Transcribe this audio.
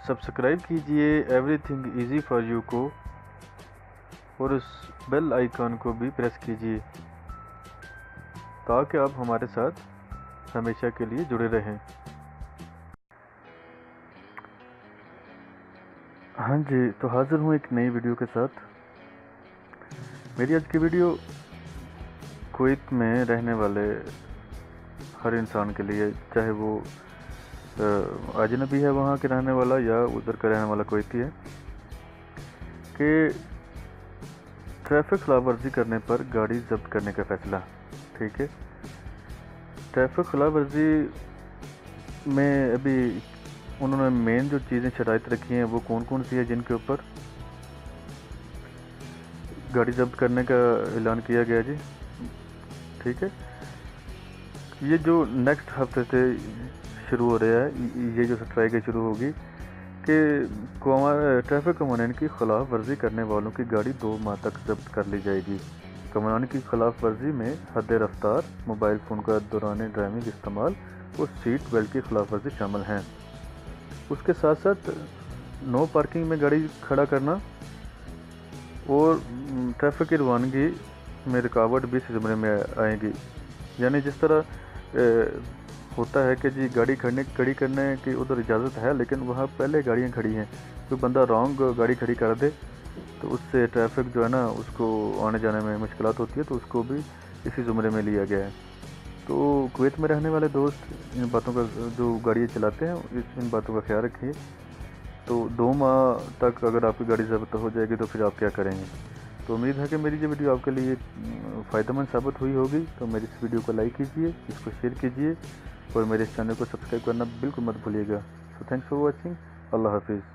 Subscribe कीजिए everything easy for you को और उस बेल आइकन को भी प्रेस कीजिए ताकि आप हमारे साथ हमेशा के लिए जुड़े रहें। हाँ जी, तो हाज़िर हूँ एक नई वीडियो के साथ। मेरी आज की वीडियो कुवैत में रहने वाले हर इंसान के लिए, चाहे वो अजनबी है वहाँ के रहने वाला या उधर का रहने वाला कुवैती है, कि ट्रैफिक खिलाफ वर्जी करने पर गाड़ी जब्त करने का फ़ैसला। ठीक है, ट्रैफिक खिलाफ वर्जी में अभी उन्होंने मेन जो चीज़ें शराइत रखी हैं वो कौन कौन सी है जिनके ऊपर गाड़ी जब्त करने का ऐलान किया गया जी। ठीक है, ये जो नेक्स्ट हफ्ते से शुरू हो रहा है, ये जो स्ट्राइक शुरू होगी कि ट्रैफिक कानून की खिलाफ वर्जी करने वालों की गाड़ी 2 माह तक जब्त कर ली जाएगी। कानून की खिलाफ वर्जी में हद रफ्तार, मोबाइल फ़ोन का दौरान ड्राइविंग इस्तेमाल और सीट बेल्ट की खिलाफ वर्जी शामिल हैं। उसके साथ साथ नो पार्किंग में गाड़ी खड़ा करना और ट्रैफिक की रवानगी में रुकावट भी इस ज़मरे में आएगी। यानी जिस तरह होता है कि जी गाड़ी खड़ी करने की उधर इजाज़त है, लेकिन वहाँ पहले गाड़ियाँ खड़ी हैं, तो बंदा रॉन्ग गाड़ी खड़ी कर दे तो उससे ट्रैफिक जो है ना उसको आने जाने में मुश्किलात होती है, तो उसको भी इसी ज़ुमरे में लिया गया है। तो कुवैत में रहने वाले दोस्त इन बातों का, जो गाड़ियाँ चलाते हैं, इन बातों का ख्याल रखिए। तो 2 माह तक अगर आपकी गाड़ी ज़ब्त हो जाएगी तो फिर आप क्या करेंगे। तो उम्मीद है कि मेरी ये वीडियो आपके लिए फ़ायदेमंद साबित हुई होगी। तो मेरी इस वीडियो को लाइक कीजिए, इसको शेयर कीजिए और मेरे इस चैनल को सब्सक्राइब करना बिल्कुल मत भूलिएगा। So thanks for watching. अल्लाह हाफिज़।